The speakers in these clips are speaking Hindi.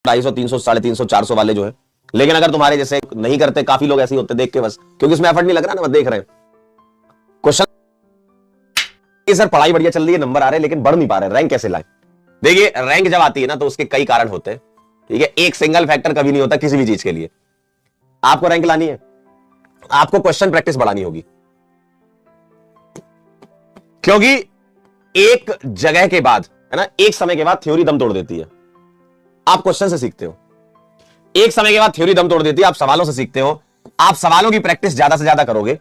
250, 300, 350, 400 वाले जो है। लेकिन अगर तुम्हारे जैसे नहीं करते, काफी लोग ऐसे ही होते देख के बस, क्योंकि उसमें एफर्ट नहीं लग रहा ना, बस देख रहे हैं क्वेश्चन। सर पढ़ाई बढ़िया चल रही है, नंबर आ रहे हैं, लेकिन बढ़ नहीं पा रहे, रैंक कैसे लाए? देखिए रैंक जब आती है ना तो उसके कई कारण होते हैं, ठीक है। एक सिंगल फैक्टर कभी नहीं होता किसी भी चीज के लिए। आपको रैंक लानी है, आपको क्वेश्चन प्रैक्टिस बढ़ानी होगी, क्योंकि एक जगह के बाद है ना, एक समय के बाद थ्योरी दम तोड़ देती है। आप क्वेश्चन से सीखते हो, एक समय के बाद थ्योरी दम तोड़ देती है, आप सवालों से सीखते हो। आप सवालों की प्रैक्टिस ज्यादा से ज्यादा करोगे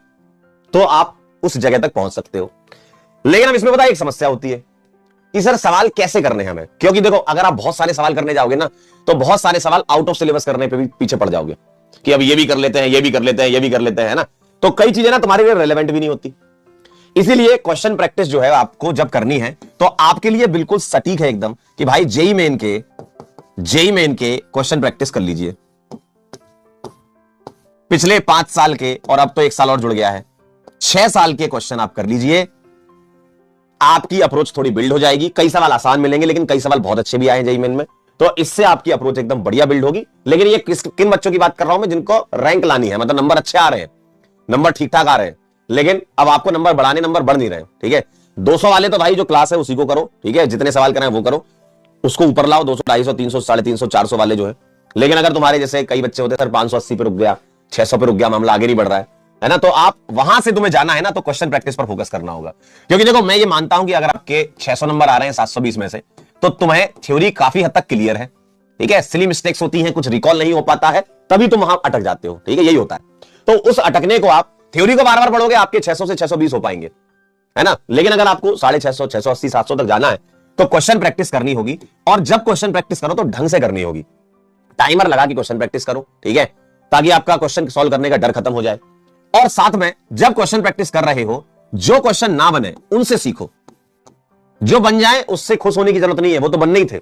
तो आप उस जगह तक पहुंच सकते हो। लेकिन अब इसमें पता है एक समस्या होती है कि सर सवाल कैसे करने हैं हमें, क्योंकि देखो अगर आप बहुत सारे सवाल करने जाओगे ना तो बहुत सारे सवाल आउट ऑफ सिलेबस करने पे भी पीछे पड़ जाओगे कि अब ये भी कर लेते हैं, ये भी कर लेते हैं, ये भी कर लेते हैं, है ना। तो कई चीजें ना तुम्हारे लिए रेलेवेंट भी नहीं होती। इसीलिए क्वेश्चन प्रैक्टिस जो है आपको जब करनी है तो आपके लिए बिल्कुल सटीक है एकदम कि भाई जेईई मेन के क्वेश्चन प्रैक्टिस कर लीजिए, पिछले 5 साल के, और अब तो 1 साल और जुड़ गया है, 6 साल के क्वेश्चन आप कर लीजिए। आपकी अप्रोच थोड़ी बिल्ड हो जाएगी। कई सवाल आसान मिलेंगे लेकिन कई सवाल बहुत अच्छे भी आए जेईई मेन में, तो इससे आपकी अप्रोच एकदम बढ़िया बिल्ड होगी। लेकिन ये किन बच्चों की बात कर रहा हूं मैं, जिनको रैंक लानी है, मतलब नंबर अच्छे आ रहे हैं, नंबर ठीक ठाक आ रहे हैं, लेकिन अब आपको नंबर बढ़ाने, नंबर बढ़ नहीं रहे, ठीक है। 200 वाले तो भाई जो क्लास है उसी को करो, ठीक है, जितने सवाल कराएं वो करो, उसको ऊपर लाओ। 200, 250, 300, 350, 400 वाले जो है। लेकिन अगर तुम्हारे जैसे कई बच्चे होते हैं सर 580 पे रुक गया, 600 पे रुक गया, मामला आगे नहीं बढ़ रहा है ना, तो आप वहां से तुम्हें जाना है ना तो क्वेश्चन प्रैक्टिस पर फोकस करना होगा। क्योंकि देखो मैं ये मानता हूं कि अगर आपके 600 नंबर आ रहे हैं 720 में से, तो तुम्हें थ्योरी काफी हद तक क्लियर है, ठीक है। सिली मिस्टेक्स होती हैं, कुछ रिकॉल नहीं हो पाता है, तभी तुम वहां अटक जाते हो, ठीक है, यही होता है। तो उस अटकने को आप थ्योरी को बार बार पढ़ोगे, आपके 600 से 620 हो पाएंगे, है ना। लेकिन अगर आपको 650, 680, 700 तक जाना है तो क्वेश्चन प्रैक्टिस करनी होगी। और जब क्वेश्चन प्रैक्टिस करो तो ढंग से करनी होगी, टाइमर लगा के क्वेश्चन प्रैक्टिस करो, ठीक है, ताकि आपका क्वेश्चन सॉल्व करने का डर खत्म हो जाए। और साथ में जब क्वेश्चन प्रैक्टिस कर रहे हो, जो क्वेश्चन ना बने उनसे सीखो, जो बन जाए उससे खुश होने की जरूरत नहीं है, वो तो बनने ही थे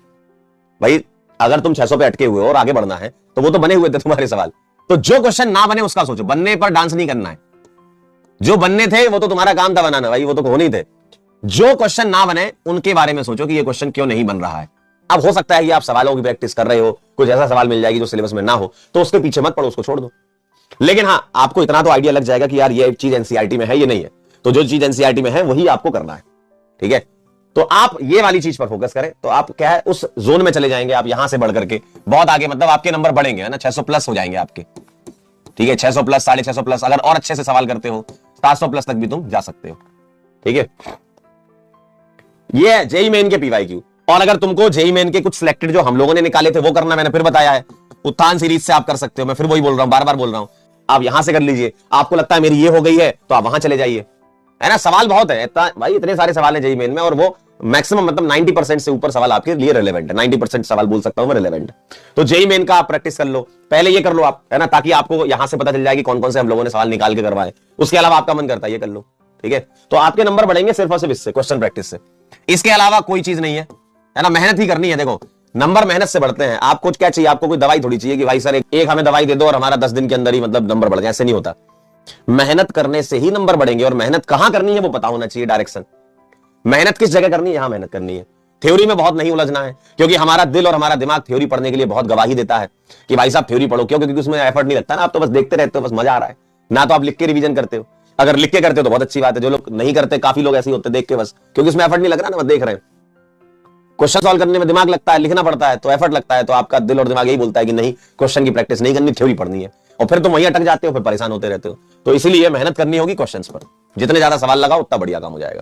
भाई। अगर तुम 600 पे अटके हुए हो और आगे बढ़ना है तो वो तो बने हुए थे तुम्हारे सवाल। तो जो क्वेश्चन ना बने उसका सोचो, बनने पर डांस नहीं करना है। जो बनने थे वो तो तुम्हारा काम था बनाना भाई, वो तो होने थे। जो क्वेश्चन ना बने उनके बारे में सोचो कि ये क्वेश्चन क्यों नहीं बन रहा है। अब हो सकता है कि आप सवालों की प्रैक्टिस कर रहे हो, कुछ ऐसा सवाल मिल जाएगी जो सिलेबस में ना हो, तो उसके पीछे मत पड़ो, उसको छोड़ दो। लेकिन हाँ, आपको इतना तो आइडिया लग जाएगा कि यार ये चीज एनसीईआरटी में है, ये नहीं है, तो जो चीज एनसीईआरटी में है वही आपको करना है, ठीक है। तो आप ये वाली चीज पर फोकस करें तो आप क्या है उस जोन में चले जाएंगे। आप यहां से बढ़ करके बहुत आगे, मतलब आपके नंबर बढ़ेंगे, है ना, 600 प्लस हो जाएंगे आपके, ठीक है, 600 प्लस, 650 प्लस। अगर और अच्छे से सवाल करते हो 700 प्लस तक भी तुम जा सकते हो, ठीक है। ये जेईई मेन के पीवाईक्यू। और अगर तुमको जेईई मेन के कुछ सिलेक्टेड जो हम लोगों ने निकाले थे वो करना, मैंने फिर बताया है, उत्थान सीरीज से आप कर सकते हो। मैं फिर वही बोल रहा हूं, बार बार बोल रहा हूं, आप यहां से कर लीजिए। आपको लगता है मेरी ये हो गई है तो आप वहां चले जाइए, है ना। सवाल बहुत है इतना भाई, इतने सारे सवाल है जेईई मेन में, और वो मैक्सिमम मतलब 90% से ऊपर सवाल आपके लिए रिलेवेंट है। 90% सवाल बोल सकता हूं मैं रिलेवेंट है। तो जेईई मेन का आप प्रैक्टिस कर लो, पहले ये कर लो आप, है ना, ताकि आपको यहां से पता चल जाए कि कौन कौन से हम लोगों ने सवाल निकाल के करवाए। उसके अलावा आपका मन करता है ये कर लो, ठीक है। तो आपके नंबर बढ़ेंगे सिर्फ और सिर्फ इससे, क्वेश्चन प्रैक्टिस से। इसके अलावा कोई चीज नहीं है ना, मेहनत ही करनी है। देखो नंबर मेहनत से बढ़ते हैं। आपको क्या चाहिए, आपको कोई दवाई थोड़ी चाहिए कि भाई सर एक हमें दवाई दे दो और हमारा 10 दिन के अंदर ही मतलब नंबर बढ़ जाए, ऐसे नहीं होता। मेहनत करने से ही नंबर बढ़ेंगे, और मेहनत कहां करनी है वो पता होना चाहिए, डायरेक्शन। मेहनत किस जगह करनी है, यहां मेहनत करनी है। थ्योरी में बहुत नहीं उलझना है, क्योंकि हमारा दिल और हमारा दिमाग थ्योरी पढ़ने के लिए बहुत गवाही देता है कि भाई साहब थ्योरी पढ़ो। क्यों? क्योंकि उसमें एफर्ट नहीं लगता ना, आप तो बस देखते रहते हो, बस मजा आ रहा है ना। तो आप लिख के रिवीजन करते हो, अगर लिख के करते हो तो बहुत अच्छी बात है। जो लोग नहीं करते, काफी लोग ऐसे होते देख के बस, क्योंकि उसमें एफर्ट नहीं लग रहा ना, बस देख रहे हैं। क्वेश्चन सॉल्व करने में दिमाग लगता है, लिखना पड़ता है तो एफर्ट लगता है, तो आपका दिल और दिमाग यही बोलता है कि नहीं, क्वेश्चन की प्रैक्टिस नहीं करनी, थ्योरी पढ़नी है। और फिर तुम वहीं अटक जाते हो, फिर परेशान होते रहते हो। तो इसीलिए मेहनत करनी होगी क्वेश्चंस पर। जितने ज्यादा सवाल लगाओ उतना बढ़िया काम हो जाएगा।